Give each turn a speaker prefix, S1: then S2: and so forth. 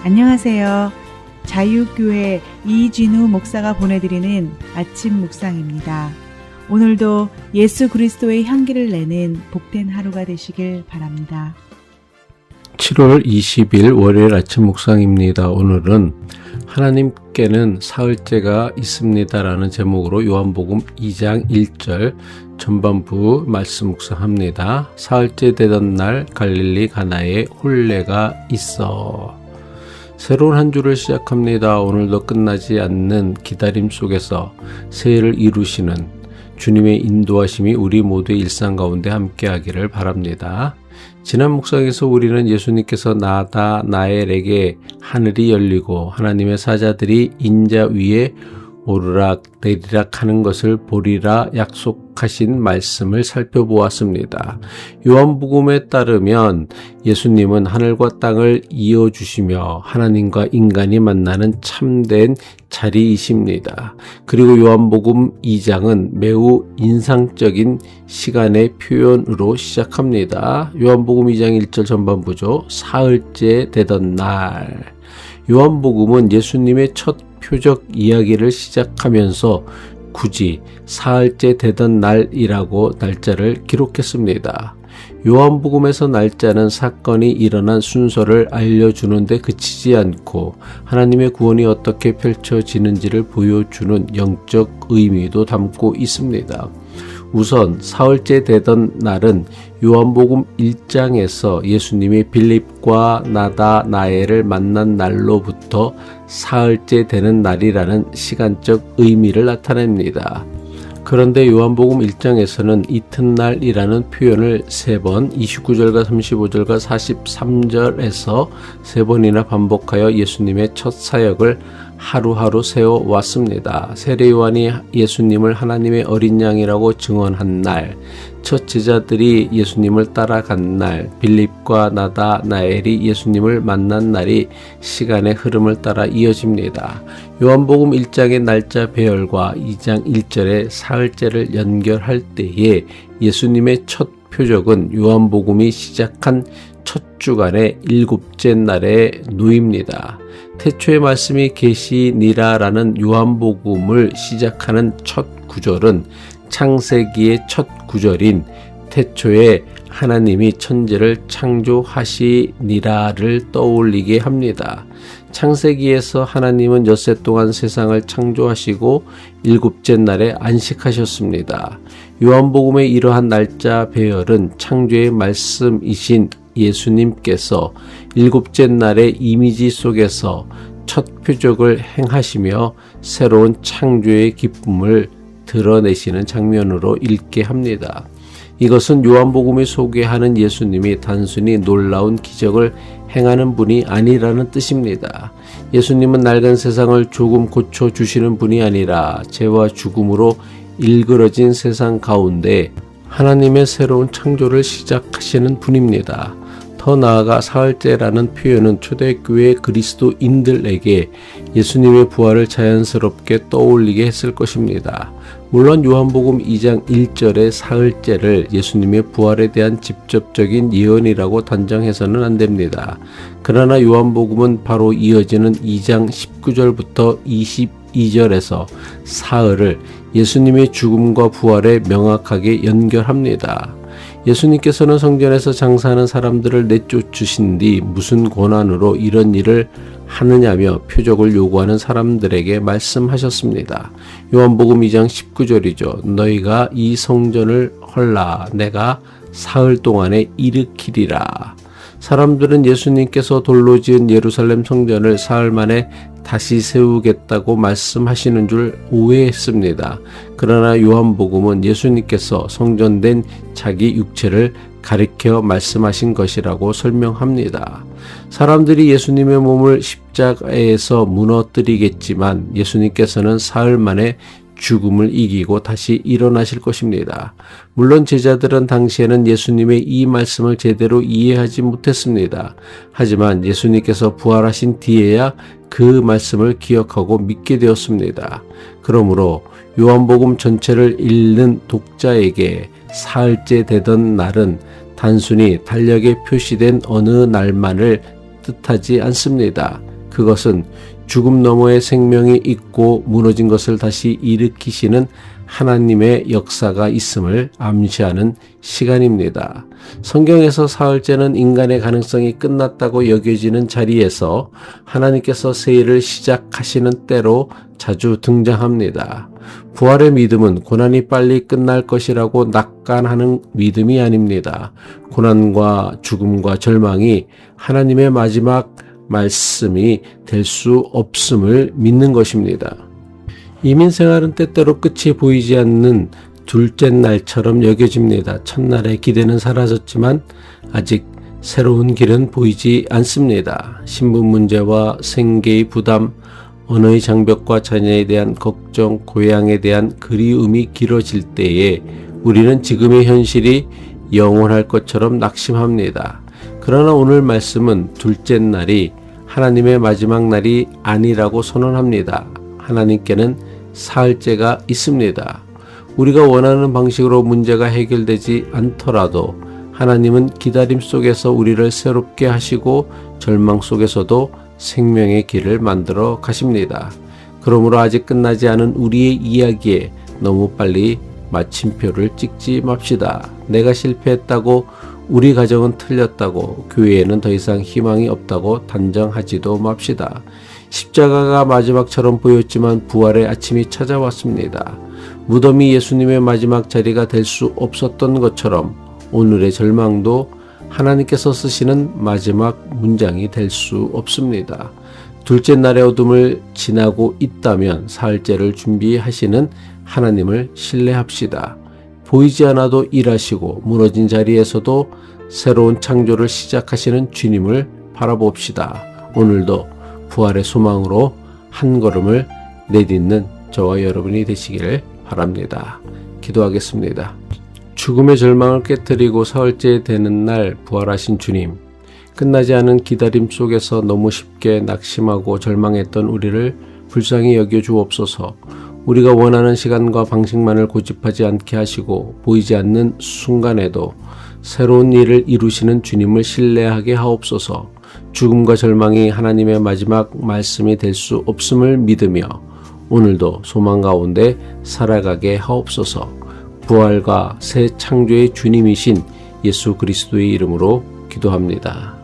S1: 안녕하세요. 자유교회 이진우 목사가 보내드리는 아침 묵상입니다. 오늘도 예수 그리스도의 향기를 내는 복된 하루가 되시길 바랍니다.
S2: 7월 20일 월요일 아침 묵상입니다. 오늘은 하나님께는 사흘째가 있습니다라는 제목으로 요한복음 2장 1절 전반부 말씀 묵상합니다. 사흘째 되던 날 갈릴리 가나에 혼례가 있어. 새로운 한 주를 시작합니다. 오늘도 끝나지 않는 기다림 속에서 새해를 이루시는 주님의 인도하심이 우리 모두의 일상 가운데 함께하기를 바랍니다. 지난 묵상에서 우리는 예수님께서 나다 나엘에게 하늘이 열리고 하나님의 사자들이 인자 위에 오르락 내리락 하는 것을 보리라 약속하신 말씀을 살펴보았습니다. 요한복음에 따르면 예수님은 하늘과 땅을 이어주시며 하나님과 인간이 만나는 참된 자리이십니다. 그리고 요한복음 2장은 매우 인상적인 시간의 표현으로 시작합니다. 요한복음 2장 1절 전반부죠. 사흘째 되던 날. 요한복음은 예수님의 첫 표적 이야기를 시작하면서 굳이 사흘째 되던 날이라고 날짜를 기록했습니다. 요한복음에서 날짜는 사건이 일어난 순서를 알려주는데 그치지 않고 하나님의 구원이 어떻게 펼쳐지는지를 보여주는 영적 의미도 담고 있습니다. 우선 사흘째 되던 날은 요한복음 1장에서 예수님이 빌립과 나다 나엘을 만난 날로부터 사흘째 되는 날이라는 시간적 의미를 나타냅니다. 그런데 요한복음 1장에서는 이튿날이라는 표현을 3번 29절과 35절과 43절에서 3번이나 반복하여 예수님의 첫 사역을 하루하루 세워왔습니다. 세례 요한이 예수님을 하나님의 어린 양이라고 증언한 날, 첫 제자들이 예수님을 따라간 날, 빌립과 나다 나엘이 예수님을 만난 날이 시간의 흐름을 따라 이어집니다. 요한복음 1장의 날짜 배열과 2장 1절의 사흘째를 연결할 때에 예수님의 첫 표적은 요한복음이 시작한 첫 주간의 7째 날에 놓입니다. 태초의 말씀이 계시니라라는 요한복음을 시작하는 첫 구절은 창세기의 첫 구절인 태초에 하나님이 천지를 창조하시니라를 떠올리게 합니다. 창세기에서 하나님은 엿새 동안 세상을 창조하시고 7째 날에 안식하셨습니다. 요한복음의 이러한 날짜 배열은 창조의 말씀이신 예수님께서 7째 날의 이미지 속에서 첫 표적을 행하시며 새로운 창조의 기쁨을 드러내시는 장면으로 읽게 합니다. 이것은 요한복음이 소개하는 예수님이 단순히 놀라운 기적을 행하는 분이 아니라는 뜻입니다. 예수님은 낡은 세상을 조금 고쳐주시는 분이 아니라 죄와 죽음으로 일그러진 세상 가운데 하나님의 새로운 창조를 시작하시는 분입니다. 더 나아가 사흘째라는 표현은 초대교회 그리스도인들에게 예수님의 부활을 자연스럽게 떠올리게 했을 것입니다. 물론 요한복음 2장 1절의 사흘째를 예수님의 부활에 대한 직접적인 예언이라고 단정해서는 안 됩니다. 그러나 요한복음은 바로 이어지는 2장 19절부터 22절에서 사흘을 예수님의 죽음과 부활에 명확하게 연결합니다. 예수님께서는 성전에서 장사하는 사람들을 내쫓으신 뒤 무슨 권한으로 이런 일을 하느냐며 표적을 요구하는 사람들에게 말씀하셨습니다. 요한복음 2장 19절이죠. 너희가 이 성전을 헐라 내가 사흘 동안에 일으키리라. 사람들은 예수님께서 돌로 지은 예루살렘 성전을 사흘 만에 다시 세우겠다고 말씀하시는 줄 오해했습니다. 그러나 요한복음은 예수님께서 성전된 자기 육체를 가리켜 말씀하신 것이라고 설명합니다. 사람들이 예수님의 몸을 십자가에서 무너뜨리겠지만 예수님께서는 사흘 만에 죽음을 이기고 다시 일어나실 것입니다. 물론 제자들은 당시에는 예수님의 이 말씀을 제대로 이해하지 못했습니다. 하지만 예수님께서 부활하신 뒤에야 그 말씀을 기억하고 믿게 되었습니다. 그러므로 요한복음 전체를 읽는 독자에게 사흘째 되던 날은 단순히 달력에 표시된 어느 날만을 뜻하지 않습니다. 그것은 죽음 너머에 생명이 있고 무너진 것을 다시 일으키시는 하나님의 역사가 있음을 암시하는 시간입니다. 성경에서 사흘째는 인간의 가능성이 끝났다고 여겨지는 자리에서 하나님께서 새 일을 시작하시는 때로 자주 등장합니다. 부활의 믿음은 고난이 빨리 끝날 것이라고 낙관하는 믿음이 아닙니다. 고난과 죽음과 절망이 하나님의 마지막 말씀이 될 수 없음을 믿는 것입니다. 이민 생활은 때때로 끝이 보이지 않는 둘째 날처럼 여겨집니다. 첫날의 기대는 사라졌지만 아직 새로운 길은 보이지 않습니다. 신분 문제와 생계의 부담, 언어의 장벽과 자녀에 대한 걱정, 고향에 대한 그리움이 길어질 때에 우리는 지금의 현실이 영원할 것처럼 낙심합니다. 그러나 오늘 말씀은 둘째 날이 하나님의 마지막 날이 아니라고 선언합니다. 하나님께는 사흘째가 있습니다. 우리가 원하는 방식으로 문제가 해결되지 않더라도 하나님은 기다림 속에서 우리를 새롭게 하시고 절망 속에서도 생명의 길을 만들어 가십니다. 그러므로 아직 끝나지 않은 우리의 이야기에 너무 빨리 마침표를 찍지 맙시다. 내가 실패했다고, 우리 가정은 틀렸다고, 교회에는 더 이상 희망이 없다고 단정하지도 맙시다. 십자가가 마지막처럼 보였지만 부활의 아침이 찾아왔습니다. 무덤이 예수님의 마지막 자리가 될 수 없었던 것처럼 오늘의 절망도 하나님께서 쓰시는 마지막 문장이 될 수 없습니다. 둘째 날의 어둠을 지나고 있다면 사흘째를 준비하시는 하나님을 신뢰합시다. 보이지 않아도 일하시고 무너진 자리에서도 새로운 창조를 시작하시는 주님을 바라봅시다. 오늘도 부활의 소망으로 한 걸음을 내딛는 저와 여러분이 되시기를 바랍니다. 기도하겠습니다. 죽음의 절망을 깨뜨리고 사흘째 되는 날 부활하신 주님, 끝나지 않은 기다림 속에서 너무 쉽게 낙심하고 절망했던 우리를 불쌍히 여겨 주옵소서. 우리가 원하는 시간과 방식만을 고집하지 않게 하시고 보이지 않는 순간에도 새로운 일을 이루시는 주님을 신뢰하게 하옵소서. 죽음과 절망이 하나님의 마지막 말씀이 될 수 없음을 믿으며 오늘도 소망 가운데 살아가게 하옵소서. 부활과 새 창조의 주님이신 예수 그리스도의 이름으로 기도합니다.